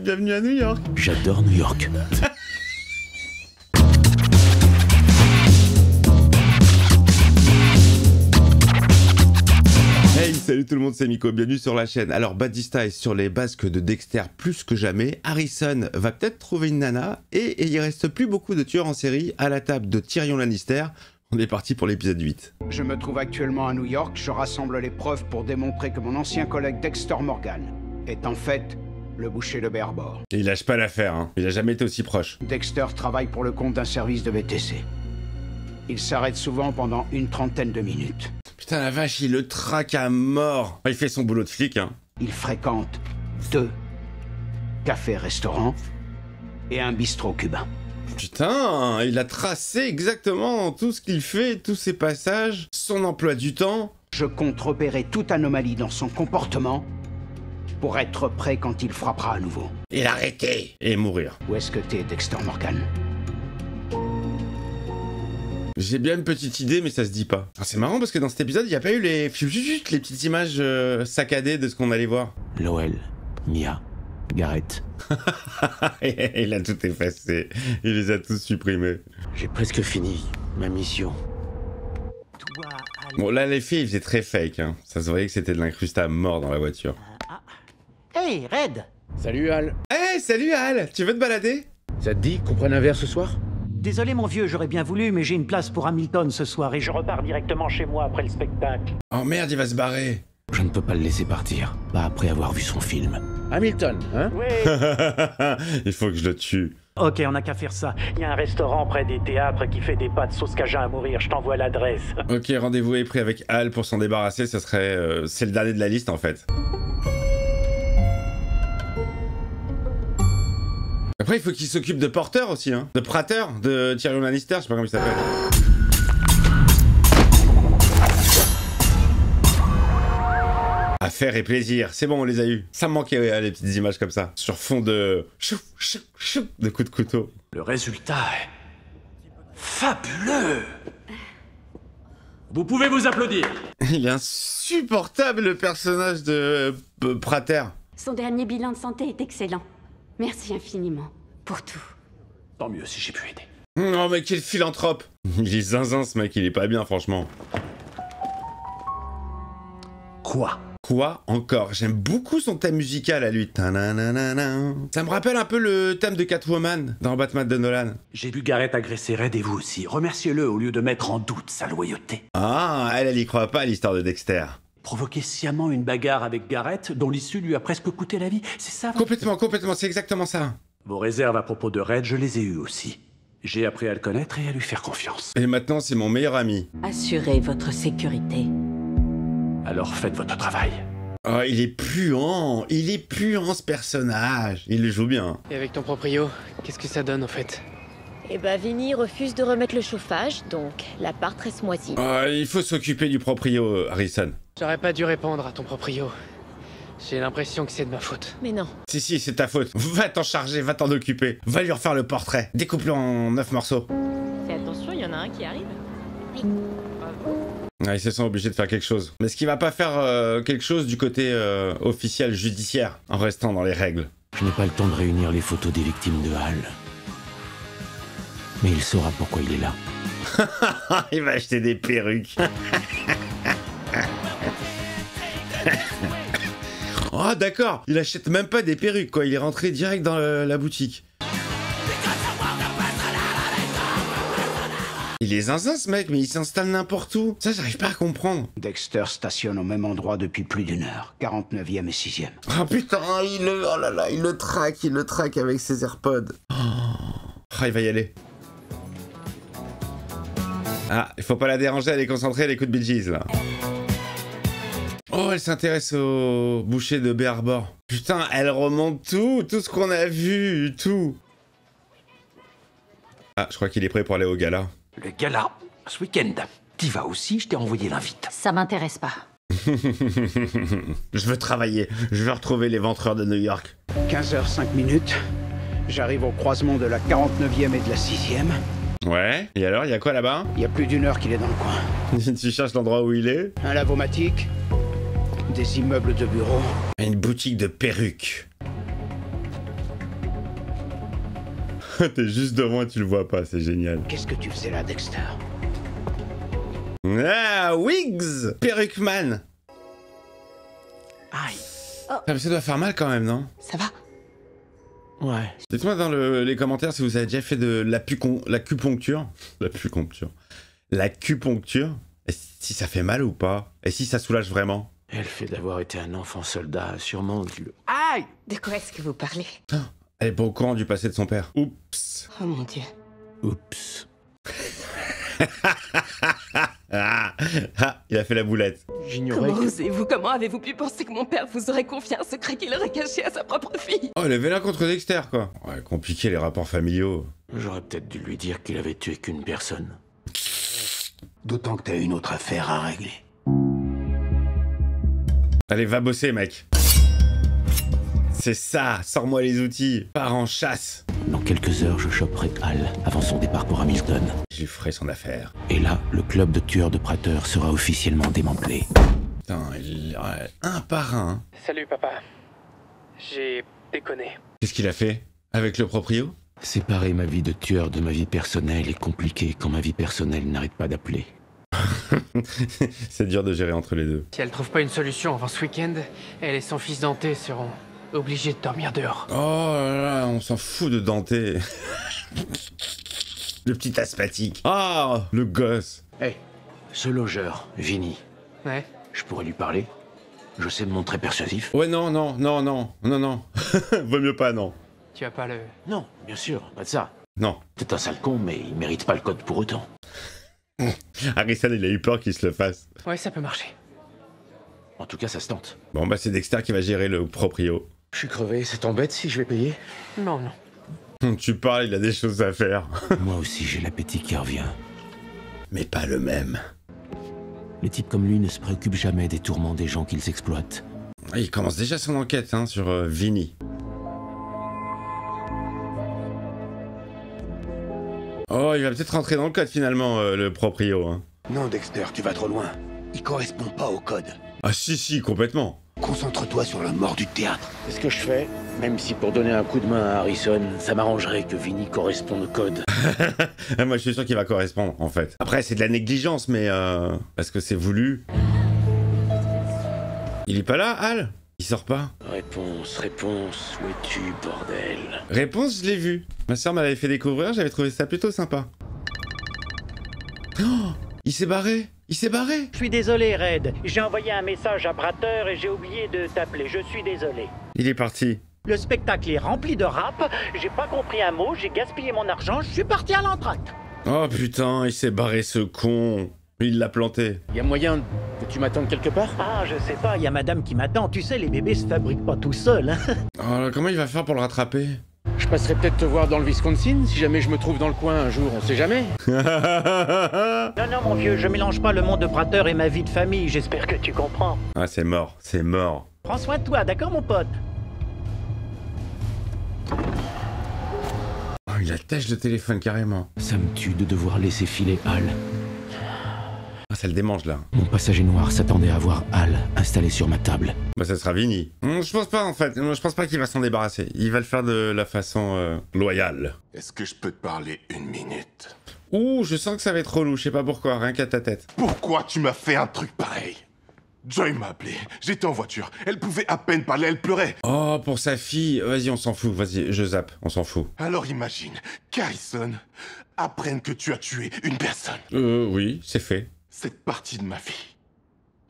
Bienvenue à New York. J'adore New York. Hey, salut tout le monde, c'est Miko, bienvenue sur la chaîne. Alors Batista est sur les basques de Dexter plus que jamais. Harrison va peut-être trouver une nana et il reste plus beaucoup de tueurs en série à la table de Tyrion Lannister. On est parti pour l'épisode 8. Je me trouve actuellement à New York, je rassemble les preuves pour démontrer que mon ancien collègue Dexter Morgan est en fait le boucher de Bay Harbor. Et il lâche pas l'affaire, hein. Il a jamais été aussi proche. Dexter travaille pour le compte d'un service de VTC. Il s'arrête souvent pendant une trentaine de minutes. Putain la vache, il le traque à mort. Il fait son boulot de flic, hein. Il fréquente 2 cafés-restaurants et un bistrot cubain. Putain, il a tracé exactement tout ce qu'il fait, tous ses passages, son emploi du temps. Je compte repérer toute anomalie dans son comportement pour être prêt quand il frappera à nouveau. Et l'arrêter. Et mourir. Où est-ce que t'es, Dexter Morgan? J'ai bien une petite idée, mais ça se dit pas. C'est marrant parce que dans cet épisode, il n'y a pas eu les petites images saccadées de ce qu'on allait voir. Lowell, Mia, Garrett. Il a tout effacé. Il les a tous supprimés. J'ai presque fini ma mission. Bon, là, les filles, ils faisaient très fake, hein. Ça se voyait que c'était de l'incrusté à mort dans la voiture. Hey, Red! Salut Al. Hey, salut Al! Tu veux te balader? Ça te dit qu'on prenne un verre ce soir? Désolé mon vieux, j'aurais bien voulu, mais j'ai une place pour Hamilton ce soir et je repars directement chez moi après le spectacle. Oh merde, il va se barrer. Je ne peux pas le laisser partir, pas après avoir vu son film. Hamilton, hein? Ouais. Il faut que je le tue. Ok, on n'a qu'à faire ça. Il y a un restaurant près des théâtres qui fait des pâtes sauce cajun à mourir, je t'envoie l'adresse. Ok, rendez-vous est pris avec Al pour s'en débarrasser, ça serait... c'est le dernier de la liste en fait. Après, il faut qu'il s'occupe de Porter aussi, hein. De Prater, de Tyrion Lannister, je sais pas comment il s'appelle. Affaire et plaisir, c'est bon, on les a eus. Ça me manquait, ouais, les petites images comme ça. Sur fond de... de coups de couteau. Le résultat est... fabuleux! Vous pouvez vous applaudir! Il est insupportable, le personnage de Prater. Son dernier bilan de santé est excellent. Merci infiniment pour tout. Tant mieux si j'ai pu aider. Oh mais quel philanthrope! Il est zinzin ce mec, il est pas bien franchement. Quoi? Quoi encore? J'aime beaucoup son thème musical à lui. Ta-na-na-na-na. Ça me rappelle un peu le thème de Catwoman dans Batman de Nolan. J'ai vu Garrett agresser Red et vous aussi. Remerciez-le au lieu de mettre en doute sa loyauté. Ah, elle y croit pas à l'histoire de Dexter. Provoquer sciemment une bagarre avec Garrett dont l'issue lui a presque coûté la vie, c'est ça? Complètement, c'est exactement ça. Vos réserves à propos de Red, je les ai eues aussi. J'ai appris à le connaître et à lui faire confiance. Et maintenant, c'est mon meilleur ami. Assurez votre sécurité. Alors faites votre travail. Oh, il est puant ce personnage. Il le joue bien. Et avec ton proprio, qu'est-ce que ça donne en fait? Eh ben, Vinny refuse de remettre le chauffage, donc l'appart reste moisi. Oh, il faut s'occuper du proprio, Harrison. J'aurais pas dû répondre à ton proprio. J'ai l'impression que c'est de ma faute. Mais non. Si, c'est ta faute. Va t'en charger, va t'en occuper. Va lui refaire le portrait. Découpe-le en 9 morceaux. Fais attention, il y en a un qui arrive. Ils se sont obligés de faire quelque chose. Mais est-ce qu'il va pas faire quelque chose du côté officiel judiciaire en restant dans les règles? Je n'ai pas le temps de réunir les photos des victimes de Hal. Mais il saura pourquoi il est là. Il va acheter des perruques. Oh d'accord, il achète même pas des perruques quoi, il est rentré direct dans la boutique. Il est zinzin ce mec, mais il s'installe n'importe où. Ça j'arrive pas à comprendre. Dexter stationne au même endroit depuis plus d'1 heure, 49e et 6e. Oh putain, oh là là, il le traque avec ses AirPods. Oh, il va y aller. Ah, il faut pas la déranger, elle est concentrée, elle écoute Bee Gees là. Oh, elle s'intéresse au boucher de Bay Harbor. Putain, elle remonte tout ce qu'on a vu, tout. Ah, je crois qu'il est prêt pour aller au gala. Le gala, ce week-end. T'y vas aussi, je t'ai envoyé l'invite. Ça m'intéresse pas. Je veux travailler, je veux retrouver les ventreurs de New York. 15h05, j'arrive au croisement de la 49e et de la 6e. Ouais, et alors, il y a quoi là-bas? Il y a plus d'1 heure qu'il est dans le coin. Tu cherches l'endroit où il est? Un lavomatique, des immeubles de bureaux. Une boutique de perruques. T'es juste devant et tu le vois pas, c'est génial. Qu'est-ce que tu faisais là, Dexter? Ah, Wiggs Perruqueman. Aïe. Ah, mais ça doit faire mal quand même, non? Ça va? Ouais. Dites-moi dans les commentaires si vous avez déjà fait de l'acupuncture. L'acupuncture. Et si ça fait mal ou pas? Et si ça soulage vraiment? Et le fait d'avoir été un enfant soldat a sûrement dû le... Aïe! De quoi est-ce que vous parlez? Elle est pas au courant du passé de son père. Oups. Oh mon Dieu. Oups. Il a fait la boulette. J'ignorais Comment que... osez-vous? Comment avez-vous pu penser que mon père vous aurait confié un secret qu'il aurait caché à sa propre fille? Oh, elle avait là contre Dexter, quoi. Ouais, compliqué les rapports familiaux. J'aurais peut-être dû lui dire qu'il avait tué qu'une personne. D'autant que t'as une autre affaire à régler. Allez, va bosser, mec. C'est ça, sors-moi les outils. Pars en chasse. Dans quelques heures, je choperai Hal avant son départ pour Hamilton. Je lui ferai son affaire. Et là, le club de tueurs de Prater sera officiellement démantelé. Putain, un par un. Salut papa. J'ai déconné. Qu'est-ce qu'il a fait? Avec le proprio? Séparer ma vie de tueur de ma vie personnelle est compliqué quand ma vie personnelle n'arrête pas d'appeler. C'est dur de gérer entre les deux. Si elle trouve pas une solution avant ce week-end, elle et son fils Dante seront obligés de dormir dehors. Oh là là, on s'en fout de Dante. Le petit asthmatique. Ah, le gosse. Hé, ce logeur, Vinny, Ouais. je pourrais lui parler? Je sais me montrer persuasif. Ouais, non. Vaut mieux pas, non. Tu as pas le... Non, bien sûr, pas de ça. Non. C'est un sale con, mais il mérite pas le code pour autant. Harrison, il a eu peur qu'il se le fasse. Ouais, ça peut marcher. En tout cas, ça se tente. Bon, bah c'est Dexter qui va gérer le proprio. Je suis crevé, ça t'embête si je vais payer? Non, non. Tu parles, il a des choses à faire. Moi aussi, j'ai l'appétit qui revient. Mais pas le même. Les types comme lui ne se préoccupent jamais des tourments des gens qu'ils exploitent. Il commence déjà son enquête hein, sur Vinny. Oh, il va peut-être rentrer dans le code finalement, le proprio. Hein. Non, Dexter, tu vas trop loin. Il correspond pas au code. Ah si, complètement. Concentre-toi sur la mort du théâtre. C'est ce que je fais, même si pour donner un coup de main à Harrison, ça m'arrangerait que Vinny corresponde au code. Moi je suis sûr qu'il va correspondre en fait. Après c'est de la négligence mais parce que c'est voulu. Il est pas là, Hal? Il sort pas? Réponse, où es-tu, bordel? Réponse, je l'ai vu. Ma soeur m'avait fait découvrir, j'avais trouvé ça plutôt sympa. Oh, il s'est barré. Je suis désolé, Red. J'ai envoyé un message à Prater et j'ai oublié de t'appeler. Je suis désolé. Il est parti. Le spectacle est rempli de rap. J'ai pas compris un mot. J'ai gaspillé mon argent. Je suis parti à l'entracte. Oh putain, il s'est barré ce con. Il l'a planté. Y a moyen que tu m'attendes quelque part? Ah, je sais pas. Y a madame qui m'attend. Tu sais, les bébés se fabriquent pas tout seuls. Hein. Oh là, comment il va faire pour le rattraper? Je passerai peut-être te voir dans le Wisconsin, si jamais je me trouve dans le coin un jour, on sait jamais. Non, mon vieux, je mélange pas le monde de Prater et ma vie de famille. J'espère que tu comprends. Ah, c'est mort. Prends soin de toi, d'accord, mon pote? Oh, il attache le téléphone carrément. Ça me tue de devoir laisser filer Hal. Ah, ça le démange là. Mon passager noir s'attendait à voir Hal installé sur ma table. Bah ça sera Vinny. Je pense pas en fait. Je pense pas qu'il va s'en débarrasser. Il va le faire de la façon loyale. Est-ce que je peux te parler une minute? Ouh, je sens que ça va être relou. Je sais pas pourquoi. Rien qu'à ta tête. Pourquoi tu m'as fait un truc pareil? Joy m'a appelé. J'étais en voiture. Elle pouvait à peine parler. Elle pleurait. Oh, pour sa fille. Vas-y, on s'en fout. Vas-y, je zappe. On s'en fout. Alors imagine qu'Harrison apprenne que tu as tué une personne. Oui, c'est fait. Cette partie de ma vie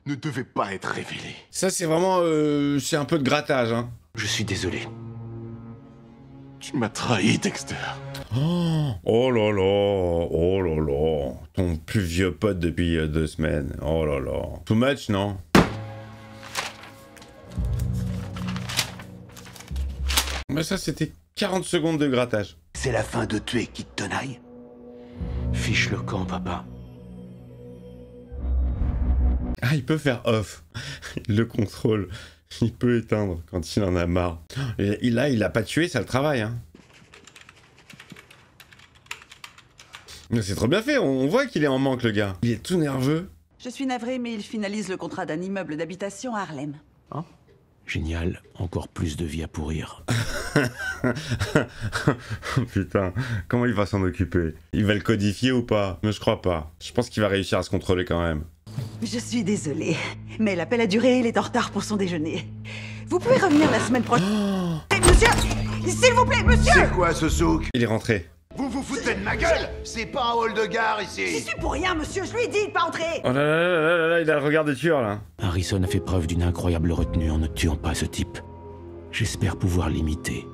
ne devait pas être révélée. Ça, c'est vraiment... c'est un peu de grattage, hein. Je suis désolé. Tu m'as trahi, Dexter. Oh là là. Ton plus vieux pote depuis 2 semaines. Oh là là. Too much, non? Mais ça, c'était 40 secondes de grattage. C'est la fin de tuer qui te tenaille. Fiche le camp, papa. Ah, il peut faire off. Il le contrôle. Il peut éteindre quand il en a marre. Et là, il a pas tué, ça le travaille. Hein. Mais c'est trop bien fait, on voit qu'il est en manque, le gars. Il est tout nerveux. Je suis navrée, mais il finalise le contrat d'un immeuble d'habitation à Harlem. Hein? Génial, encore plus de vie à pourrir. Putain, comment il va s'en occuper? Il va le codifier ou pas? Mais je crois pas. Je pense qu'il va réussir à se contrôler quand même. Je suis désolée, mais l'appel a duré et il est en retard pour son déjeuner. Vous pouvez revenir la semaine prochaine. Monsieur! S'il vous plaît, monsieur! C'est quoi ce souk? Il est rentré. Vous vous foutez de ma gueule? C'est pas un hall de gare ici! J'y suis pour rien, monsieur, je lui ai dit de pas entrer! Oh là là là là là là, il a le regard de tueur là. Harrison a fait preuve d'une incroyable retenue en ne tuant pas ce type. J'espère pouvoir l'imiter.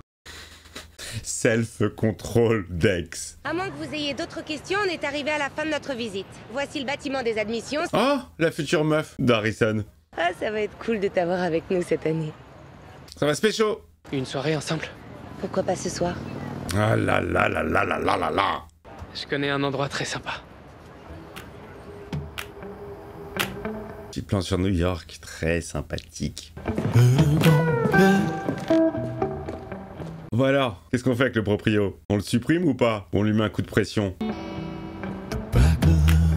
Self-control Dex. À moins que vous ayez d'autres questions, on est arrivé à la fin de notre visite. Voici le bâtiment des admissions. Oh, la future meuf d'Harrison. Ah, ça va être cool de t'avoir avec nous cette année. Ça va se pécho. Une soirée ensemble. Pourquoi pas ce soir? Ah là là là là là là là là. Je connais un endroit très sympa. Petit plan sur New York, très sympathique. Voilà, qu'est-ce qu'on fait avec le proprio? On le supprime ou pas? Ou on lui met un coup de pression?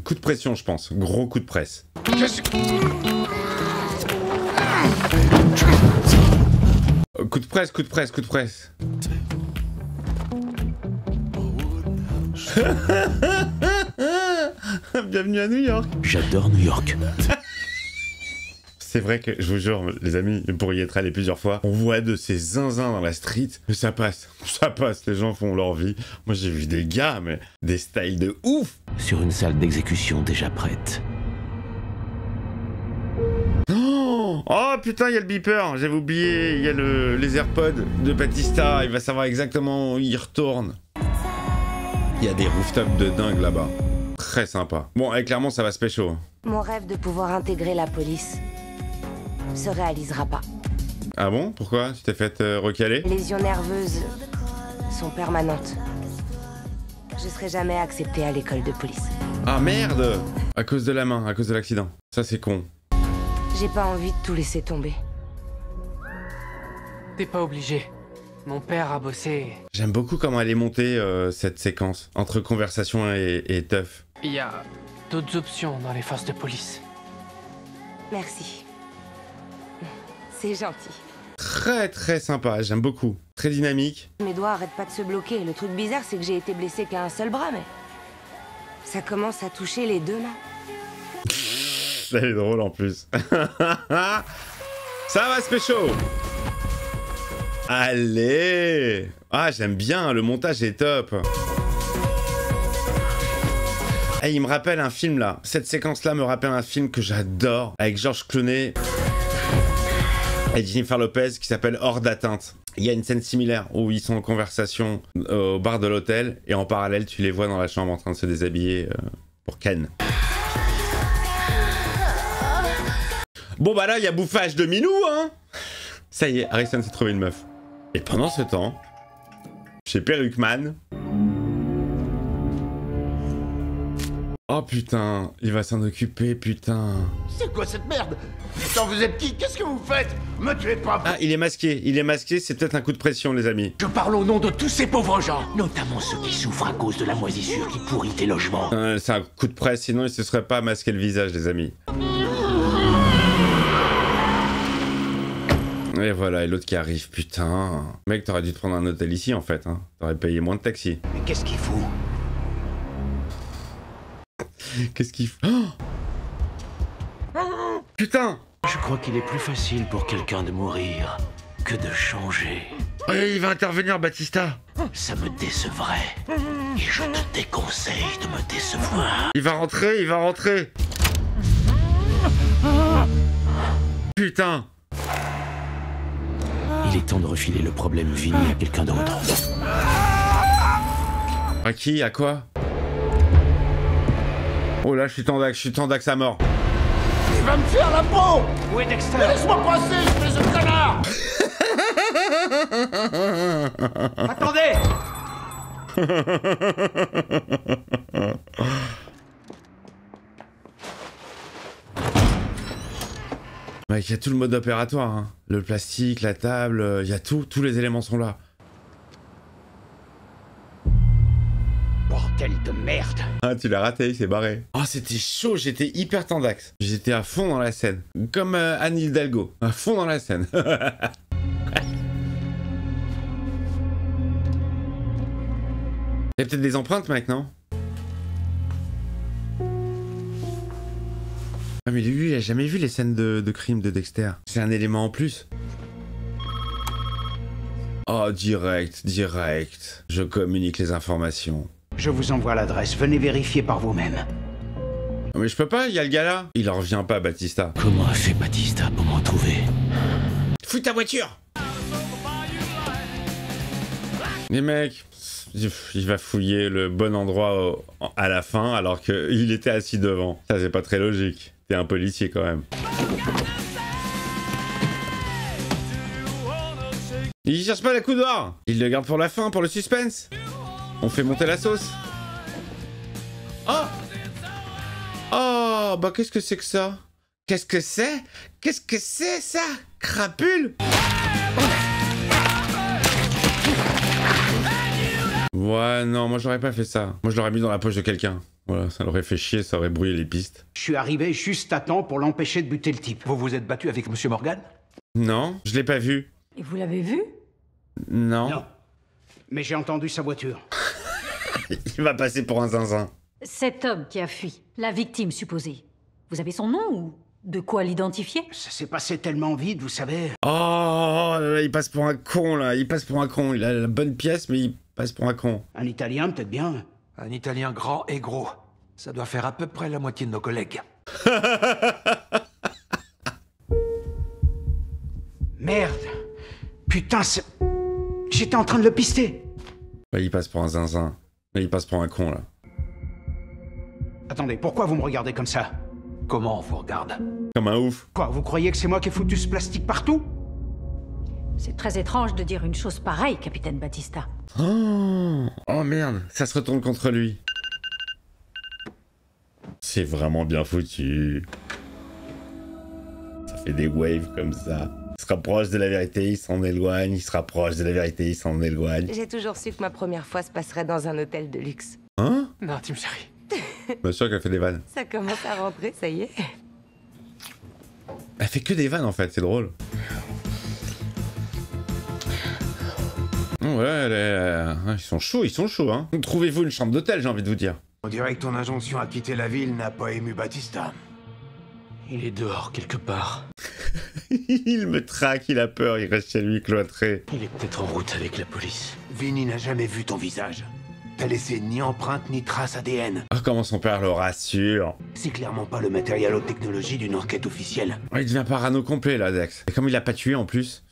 Coup de pression, je pense. Gros coup de presse. Coup de presse, coup de presse, coup de presse. Bienvenue à New York. J'adore New York. C'est vrai que, je vous jure, les amis, pour y être allé plusieurs fois, on voit de ces zinzins dans la street, mais ça passe, les gens font leur vie. Moi j'ai vu des gars, mais des styles de ouf. Sur une salle d'exécution déjà prête. Oh putain, il y a le beeper, j'avais oublié, il y a les AirPods de Batista, il va savoir exactement où il retourne. Il y a des rooftops de dingue là-bas. Très sympa. Bon, et clairement, ça va se pécho. Mon rêve de pouvoir intégrer la police se réalisera pas. Ah bon? Pourquoi? Tu t'es fait recaler? Les lésions nerveuses sont permanentes. Je serai jamais acceptée à l'école de police. Ah merde! À cause de la main, à cause de l'accident. Ça c'est con. J'ai pas envie de tout laisser tomber. T'es pas obligé. Mon père a bossé. J'aime beaucoup comment elle est montée, cette séquence, entre conversation et teuf. Il y a d'autres options dans les forces de police. Merci. C'est gentil. Très très sympa, j'aime beaucoup. Très dynamique. Mes doigts arrêtent pas de se bloquer. Le truc bizarre, c'est que j'ai été blessée qu'à un seul bras, mais... ça commence à toucher les deux mains. Ça est drôle en plus. Ça va se pécho. Allez. Ah, j'aime bien, le montage est top. Hey, il me rappelle un film là. Cette séquence-là me rappelle un film que j'adore, avec George Clooney et Jennifer Lopez, qui s'appelle Hors d'atteinte. Il y a une scène similaire où ils sont en conversation au bar de l'hôtel, et en parallèle, tu les vois dans la chambre en train de se déshabiller pour Ken. Bon bah là, il y a bouffage de minou, hein. Ça y est, Harrison s'est trouvé une meuf. Et pendant ce temps, chez Perruqueman... Oh putain, il va s'en occuper, putain. C'est quoi cette merde? Putain, vous êtes qui? Qu'est-ce que vous faites? Me tuez pas! Ah, il est masqué, c'est peut-être un coup de pression, les amis. Je parle au nom de tous ces pauvres gens, notamment ceux qui souffrent à cause de la moisissure qui pourrit tes logements. C'est un coup de presse, sinon il se serait pas masqué le visage, les amis. Et voilà, et l'autre qui arrive, putain. Mec, t'aurais dû te prendre un hôtel ici, en fait, hein. T'aurais payé moins de taxi. Mais qu'est-ce qu'il fout? Qu'est-ce qu'il fout? Oh, putain! Je crois qu'il est plus facile pour quelqu'un de mourir que de changer. Et il va intervenir, Batista. Ça me décevrait. Et je te déconseille de me décevoir. Il va rentrer. Putain! Il est temps de refiler le problème Vinny à quelqu'un d'autre. À qui? À quoi? Oh là, je suis tendax à mort. Il va me faire la peau! Où est Dexter? Laisse-moi passer, espèce de connard! Attendez! Mec, il y a tout le mode opératoire, hein. Le plastique, la table, il y a tout, tous les éléments sont là. Bordel de merde. Ah, tu l'as raté, il s'est barré. Oh, c'était chaud, j'étais hyper tendax. J'étais à fond dans la scène. Comme Anne Hidalgo, à fond dans la scène. Il y a peut-être des empreintes, mec, non? Ah, mais lui, il a jamais vu les scènes de crime de Dexter. C'est un élément en plus. Oh, direct. Je communique les informations. Je vous envoie l'adresse, venez vérifier par vous-même. Mais je peux pas, il y a le gars là. Il en revient pas, Batista. Comment a fait Batista pour m'en trouver? Fouille ta voiture! Les mecs, il va fouiller le bon endroit à la fin alors qu'il était assis devant. Ça, c'est pas très logique. T'es un policier quand même. Il cherche pas la coudoir. Il le garde pour la fin, pour le suspense. On fait monter la sauce. Oh! Oh, bah qu'est-ce que c'est que ça? Qu'est-ce que c'est? Qu'est-ce que c'est ça? Crapule? Ouais, non, moi j'aurais pas fait ça. Moi je l'aurais mis dans la poche de quelqu'un. Voilà, ça l'aurait fait chier, ça aurait brouillé les pistes. Je suis arrivé juste à temps pour l'empêcher de buter le type. Vous vous êtes battu avec Monsieur Morgan? Non, je l'ai pas vu. Et vous l'avez vu? Non. Non. Mais j'ai entendu sa voiture. Il va passer pour un zinzin. Cet homme qui a fui, la victime supposée. Vous avez son nom ou de quoi l'identifier? Ça s'est passé tellement vite, vous savez. Oh, là, il passe pour un con, là. Il passe pour un con. Il a la bonne pièce, mais il passe pour un con. Un Italien, peut-être bien. Un Italien grand et gros. Ça doit faire à peu près la moitié de nos collègues. Merde. Putain, c'est... J'étais en train de le pister. Bah, il passe pour un zinzin. Mais il passe pour un con, là. Attendez, pourquoi vous me regardez comme ça? Comment on vous regarde? Comme un ouf. Quoi, vous croyez que c'est moi qui ai foutu ce plastique partout? C'est très étrange de dire une chose pareille, capitaine Batista. Oh merde, ça se retourne contre lui. C'est vraiment bien foutu. Ça fait des waves comme ça. Il se rapproche de la vérité, il s'en éloigne, il se rapproche de la vérité, il s'en éloigne. J'ai toujours su que ma première fois se passerait dans un hôtel de luxe. Hein? Non, Tim Chérie. Bien sûr qu'elle fait des vannes. Ça commence à rentrer, ça y est. Elle fait que des vannes en fait, c'est drôle. Ouais, ils sont chauds, hein. Trouvez-vous une chambre d'hôtel, j'ai envie de vous dire. On dirait que ton injonction à quitter la ville n'a pas ému Batista. Il est dehors quelque part. Il me traque, il a peur, il reste chez lui cloîtré. Il est peut-être en route avec la police. Vinny n'a jamais vu ton visage. T'as laissé ni empreinte ni trace ADN. Oh, comment son père le rassure. C'est clairement pas le matériel haute technologie d'une enquête officielle. Oh, il devient parano complet là, Dex. Et comme il l'a pas tué en plus,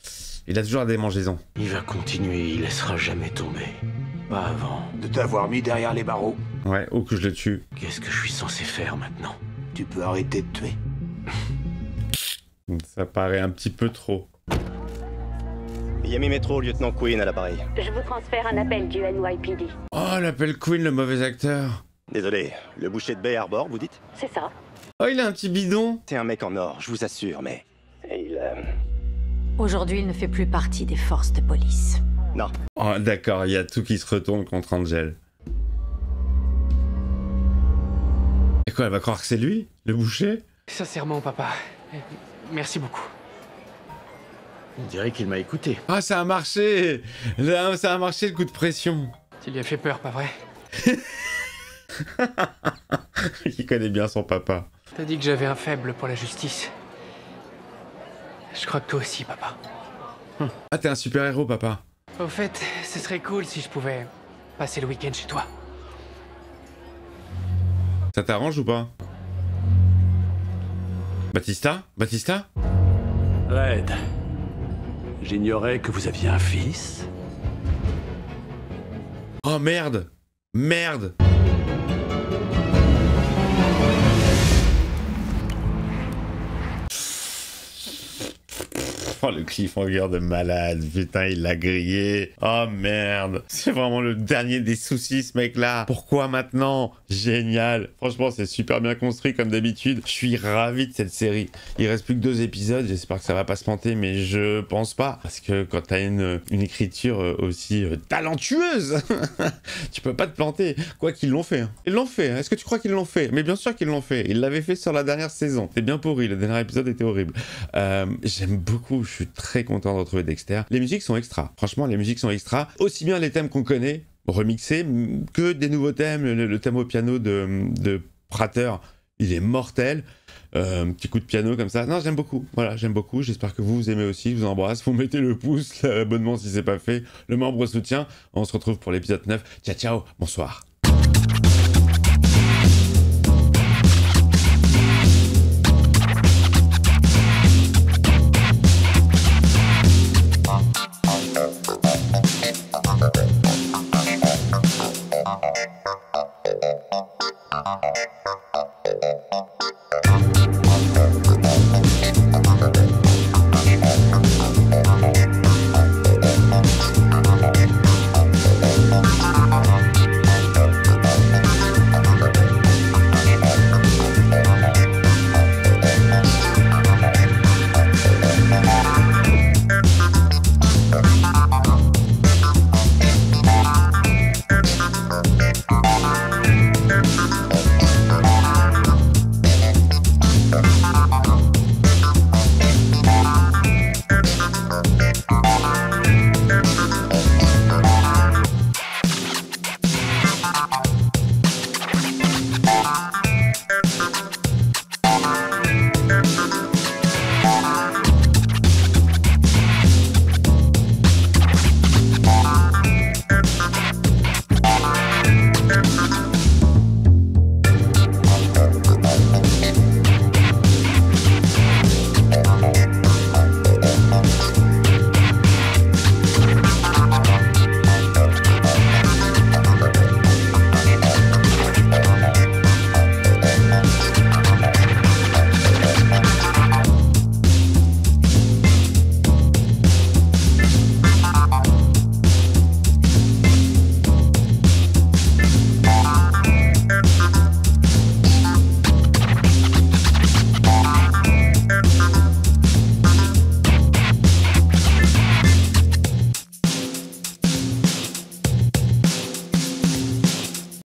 il a toujours la démangeaison. Il va continuer, il laissera jamais tomber. Pas avant. De t'avoir mis derrière les barreaux. Ouais, ou que je le tue. Qu'est-ce que je suis censé faire maintenant? Tu peux arrêter de tuer. Ça paraît un petit peu trop. Miami Metro, lieutenant Quinn à l'appareil. Je vous transfère un appel du NYPD. Oh, l'appel Quinn, le mauvais acteur. Désolé, le boucher de Bay Harbor, vous dites? C'est ça. Oh, il a un petit bidon. C'est un mec en or, je vous assure, mais... Aujourd'hui, il ne fait plus partie des forces de police. Non. Oh, d'accord, il y a tout qui se retourne contre Angel. Et quoi, elle va croire que c'est lui, le boucher? Sincèrement, papa, merci beaucoup. On dirait qu'il m'a écouté. Ah, ça a marché. Là, ça a marché le coup de pression. Tu lui as fait peur, pas vrai? Il connaît bien son papa. T'as dit que j'avais un faible pour la justice. Je crois que toi aussi, papa. Ah, t'es un super-héros, papa. Au fait, ce serait cool si je pouvais passer le week-end chez toi. Ça t'arrange ou pas? Batista? Batista? Red. J'ignorais que vous aviez un fils. Oh merde! Merde! Oh, le cliffhanger de malade, putain, il l'a grillé. Oh merde, c'est vraiment le dernier des soucis, ce mec-là. Pourquoi maintenant? Génial. Franchement, c'est super bien construit comme d'habitude. Je suis ravi de cette série. Il reste plus que 2 épisodes, j'espère que ça va pas se planter, mais je pense pas. Parce que quand t'as une écriture aussi talentueuse, tu peux pas te planter. Quoi qu'ils l'ont fait. Ils l'ont fait. Est-ce que tu crois qu'ils l'ont fait? Mais bien sûr qu'ils l'ont fait. Ils l'avaient fait sur la dernière saison. C'était bien pourri. Le dernier épisode était horrible. J'aime beaucoup. Je suis très content de retrouver Dexter. Les musiques sont extra. Franchement, les musiques sont extra. Aussi bien les thèmes qu'on connaît, remixés, que des nouveaux thèmes. Le thème au piano de Prater, il est mortel. Petit coup de piano comme ça. Non, j'aime beaucoup. Voilà, j'aime beaucoup. J'espère que vous aimez aussi. Je vous embrasse. Vous mettez le pouce, l'abonnement si c'est pas fait, le membre soutien. On se retrouve pour l'épisode 9. Ciao, ciao. Bonsoir.